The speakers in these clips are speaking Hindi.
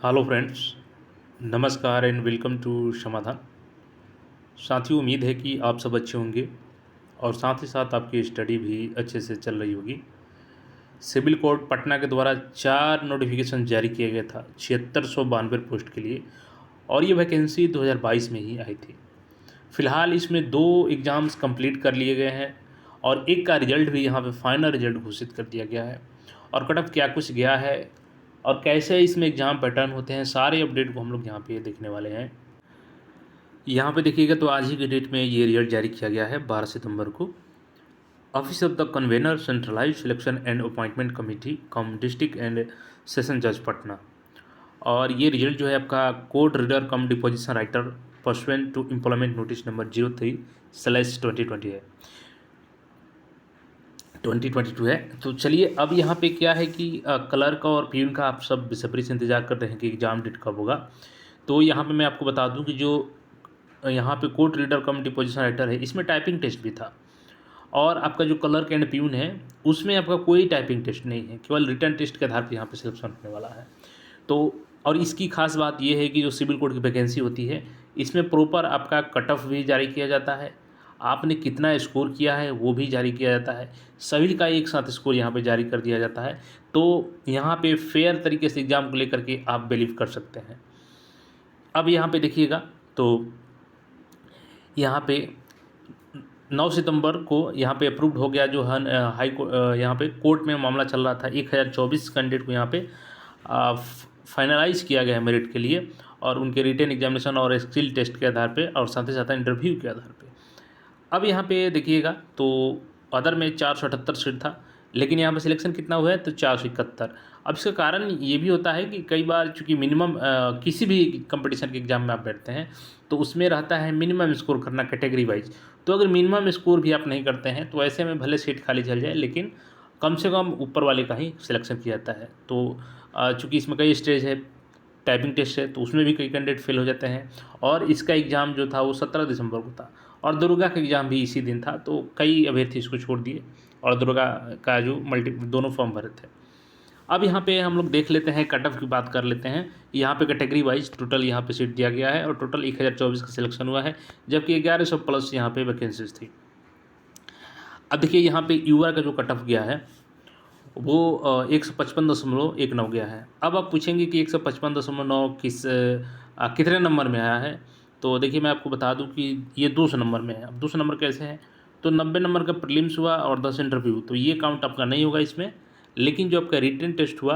हेलो फ्रेंड्स, नमस्कार एंड वेलकम टू समाधान। साथियों, उम्मीद है कि आप सब अच्छे होंगे और साथ ही साथ आपकी स्टडी भी अच्छे से चल रही होगी। सिविल कोर्ट पटना के द्वारा 4 नोटिफिकेशन जारी किया गया था 7692 पोस्ट के लिए और ये वैकेंसी 2022 में ही आई थी। फ़िलहाल इसमें 2 एग्ज़ाम्स कंप्लीट कर लिए गए हैं और एक का रिजल्ट भी यहाँ पे फाइनल रिजल्ट घोषित कर दिया गया है और कट ऑफ क्या कुछ गया है और कैसे इसमें एग्ज़ाम पैटर्न होते हैं, सारे अपडेट को हम लोग यहाँ पे देखने वाले हैं। यहाँ पे देखिएगा तो आज ही के डेट में ये रिजल्ट जारी किया गया है 12 सितंबर को। Office of the convener centralize selection and appointment committee cum district and session जज पटना। और ये रिजल्ट जो है आपका court reader cum deposition writer pursuant to employment notice number 03/2020 है, 2022 है। तो चलिए अब यहाँ पे क्या है कि क्लर्क और प्यून का आप सब बेसब्री से इंतजार कर रहे हैं कि एग्ज़ाम डेट कब होगा। तो यहाँ पे मैं आपको बता दूं कि जो यहाँ पे code reader cum deposition writer है, इसमें टाइपिंग टेस्ट भी था और आपका जो क्लर्क एंड प्यून है उसमें आपका कोई टाइपिंग टेस्ट नहीं है, केवल रिटन टेस्ट के आधार पर यहाँ पे सिलेक्शन होने वाला है। तो और इसकी खास बात यह है कि जो सिविल कोड की वैकेंसी होती है इसमें प्रॉपर आपका कट ऑफ भी जारी किया जाता है, आपने कितना स्कोर किया है वो भी जारी किया जाता है, सभी का एक साथ स्कोर यहाँ पे जारी कर दिया जाता है। तो यहाँ पे फेयर तरीके से एग्ज़ाम को लेकर के आप बिलीव कर सकते हैं। अब यहाँ पे देखिएगा तो यहाँ पे 9 सितंबर को यहाँ पे अप्रूव्ड हो गया जो हाई यहाँ पे कोर्ट में मामला चल रहा था। 1024 कैंडिडेट को यहाँ पे फाइनलाइज किया गया है मेरिट के लिए और उनके रिटन एग्जामिनेशन और स्किल टेस्ट के आधार पे और साथ ही साथ इंटरव्यू के आधार पे। अब यहाँ पे देखिएगा तो अदर में 478 सीट था, लेकिन यहाँ पे सिलेक्शन कितना हुआ है तो 471। अब इसका कारण ये भी होता है कि कई बार चूँकि मिनिमम किसी भी कंपटीशन के एग्ज़ाम में आप बैठते हैं तो उसमें रहता है मिनिमम स्कोर करना कैटेगरी वाइज। तो अगर मिनिमम स्कोर भी आप नहीं करते हैं तो ऐसे में भले सीट खाली चल जाए, लेकिन कम से कम ऊपर वाले का ही सिलेक्शन किया जाता है। तो चूँकि इसमें कई स्टेज है, टाइपिंग टेस्ट है, तो उसमें भी कई कैंडिडेट फेल हो जाते हैं और इसका एग्ज़ाम जो था वो 17 दिसंबर को था और दुर्गा का एग्ज़ाम भी इसी दिन था। तो कई अभ्यर्थी इसको छोड़ दिए और दुर्गा का जो दोनों फॉर्म भरे थे। अब यहाँ पे हम लोग देख लेते हैं, कट ऑफ की बात कर लेते हैं। यहाँ पे कैटेगरी वाइज टोटल यहाँ पे सीट दिया गया है और टोटल 1024 का सिलेक्शन हुआ है, जबकि 1100 प्लस यहाँ पे वैकेंसीज थी। अब देखिए यहाँ पे यूआर का जो कट ऑफ गया है वो 155.19 गया है। अब आप पूछेंगे कि 155.9 कितने नंबर में आया है। तो देखिए मैं आपको बता दूं कि ये 200 नंबर में है। अब 200 नंबर कैसे है, तो 90 नंबर का प्रीलिम्स हुआ और 10 इंटरव्यू, तो ये काउंट आपका नहीं होगा इसमें। लेकिन जो आपका रिटन टेस्ट हुआ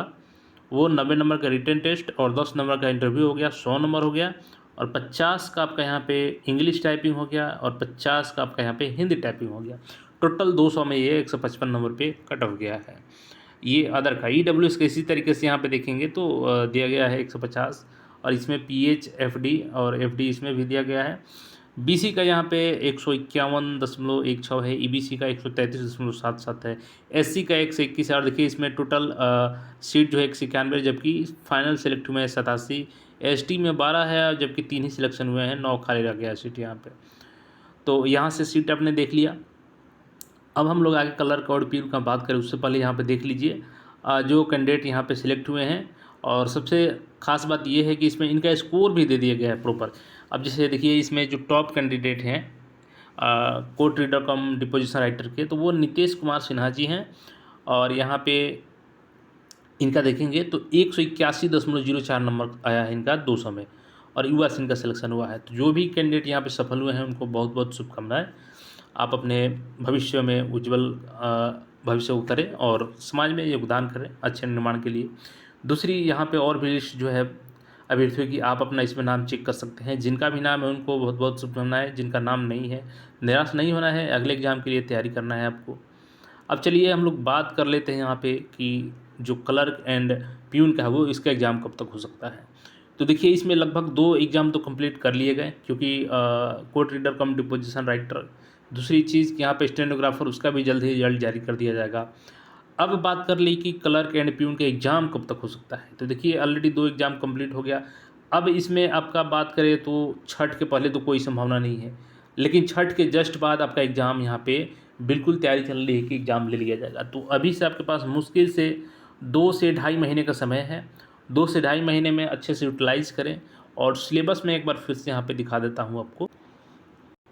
वो 90 नंबर का रिटन टेस्ट और 10 नंबर का इंटरव्यू हो गया, 100 नंबर हो गया और 50 का आपका यहाँ पे इंग्लिश टाइपिंग हो गया और 50 का आपका यहाँ पे हिंदी टाइपिंग हो गया। टोटल 200 में ये 155 नंबर पे कट ऑफ गया है। ये अदर का EWS का इसी तरीके से यहाँ पे देखेंगे तो दिया गया है 150 और इसमें PH FD और FD इसमें भी दिया गया है। BC का यहाँ पे 151.16 है, EBC का 133.77 है, SC का 121 है और देखिए इसमें टोटल सीट जो है 191, जबकि फाइनल सेलेक्ट हुए हैं 87, ST में 12 है जबकि 3 ही सिलेक्शन हुए हैं, 9 खाली रह गया सीट यहाँ पे। तो यहाँ से सीट आपने देख लिया। अब हम लोग आगे कलर कोड पील का बात करें उससे पहले यहाँ पे देख लीजिए जो कैंडिडेट यहाँ पे सिलेक्ट हुए हैं और सबसे ख़ास बात ये है कि इसमें इनका स्कोर भी दे दिया गया है प्रॉपर। अब जैसे देखिए इसमें जो टॉप कैंडिडेट हैं court reader cum deposition writer के, तो वो नीतीश कुमार सिन्हा जी हैं और यहाँ पे इनका देखेंगे तो 181.04 नंबर आया है इनका 200 में और युवा से इनका सिलेक्शन हुआ है। तो जो भी कैंडिडेट यहाँ पे सफल हुए हैं उनको बहुत बहुत शुभकामनाएं। आप अपने भविष्य में उज्जवल भविष्य को करें और समाज में योगदान करें अच्छे निर्माण के लिए। दूसरी यहाँ पे और भी लिस्ट जो है अभ्यर्थियों की, आप अपना इसमें नाम चेक कर सकते हैं। जिनका भी नाम है उनको बहुत बहुत शुभकामनाएं, जिनका नाम नहीं है निराश नहीं होना है, अगले एग्ज़ाम के लिए तैयारी करना है आपको। अब चलिए हम लोग बात कर लेते हैं यहाँ पे कि जो क्लर्क एंड प्यून का है वो इसका एग्ज़ाम कब तक हो सकता है। तो देखिए इसमें लगभग 2 एग्ज़ाम तो कंप्लीट कर लिए गए, क्योंकि court reader cum deposition writer, दूसरी चीज़ कि यहाँ पे स्टेनोग्राफर उसका भी जल्द ही रिजल्ट जारी कर दिया जाएगा। अब बात कर ली कि क्लर्क एंड प्यून का एग्ज़ाम कब तक हो सकता है। तो देखिए ऑलरेडी 2 एग्ज़ाम कंप्लीट हो गया। अब इसमें आपका बात करें तो छठ के पहले तो कोई संभावना नहीं है, लेकिन छठ के जस्ट बाद आपका एग्ज़ाम यहाँ पे बिल्कुल तैयारी चल रही है कि एग्ज़ाम ले लिया जाएगा। तो अभी से आपके पास मुश्किल से 2 से ढाई महीने का समय है 2 से ढाई महीने में अच्छे से यूटिलाइज़ करें। और सिलेबस में एक बार फिर से यहाँ पे दिखा देता हूँ आपको।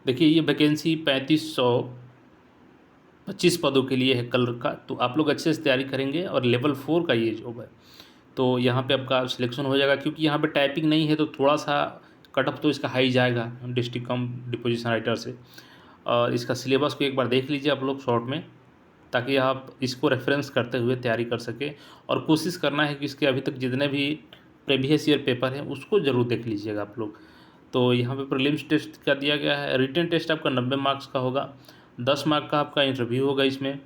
देखिए ये वैकेंसी 3525 पदों के लिए है कलर का, तो आप लोग अच्छे से तैयारी करेंगे और लेवल 4 का ये जॉब है। तो यहाँ पे आपका सिलेक्शन हो जाएगा, क्योंकि यहाँ पे टाइपिंग नहीं है तो थोड़ा-सा कट ऑफ तो इसका हाई जाएगा डिस्ट्रिक्ट कम डिपोजिशन राइटर से। और इसका सिलेबस को एक बार देख लीजिए आप लोग शॉर्ट में, ताकि आप इसको रेफ़रेंस करते हुए तैयारी कर सकें। और कोशिश करना है कि इसके अभी तक जितने भी प्रीवियस ईयर पेपर हैं उसको ज़रूर देख लीजिएगा आप लोग। तो यहाँ पे प्रीलिम्स टेस्ट का दिया गया है, रिटन टेस्ट आपका 90 मार्क्स का होगा, 10 मार्क का आपका इंटरव्यू होगा इसमें।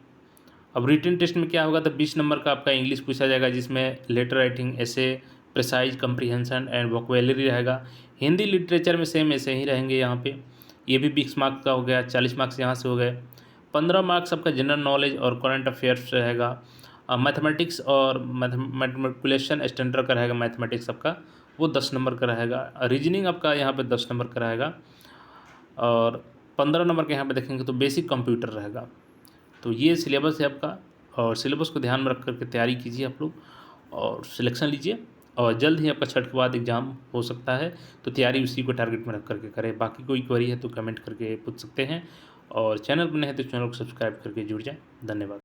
अब रिटन टेस्ट में क्या होगा, तो 20 नंबर का आपका इंग्लिश पूछा जाएगा, जिसमें letter writing, essay, precis, comprehension and vocabulary रहेगा। हिंदी लिटरेचर में सेम ऐसे ही रहेंगे यहाँ पे। ये भी 20 मार्क्स का हो गया, 40 मार्क्स यहाँ से हो गए। 15 मार्क्स आपका जनरल नॉलेज और करंट अफेयर्स रहेगा। मैथमेटिक्स और मैथमेटिकुलेशन स्टैंडर्ड का रहेगा, मैथमेटिक्स आपका वो 10 नंबर का रहेगा। रीजनिंग आपका यहाँ पे 10 नंबर का रहेगा। और 15 नंबर के यहाँ पे देखेंगे तो बेसिक कंप्यूटर रहेगा। तो ये सिलेबस है आपका, और सिलेबस को ध्यान में रख कर के तैयारी कीजिए आप लोग और सिलेक्शन लीजिए। और जल्द ही आपका छठ के बाद एग्ज़ाम हो सकता है, तो तैयारी उसी को टारगेट में रख करके करें। बाकी कोई क्वेरी है तो कमेंट करके पूछ सकते हैं, और चैनल पर नए हैं तो चैनल को सब्सक्राइब करके जुड़ जाएँ। धन्यवाद।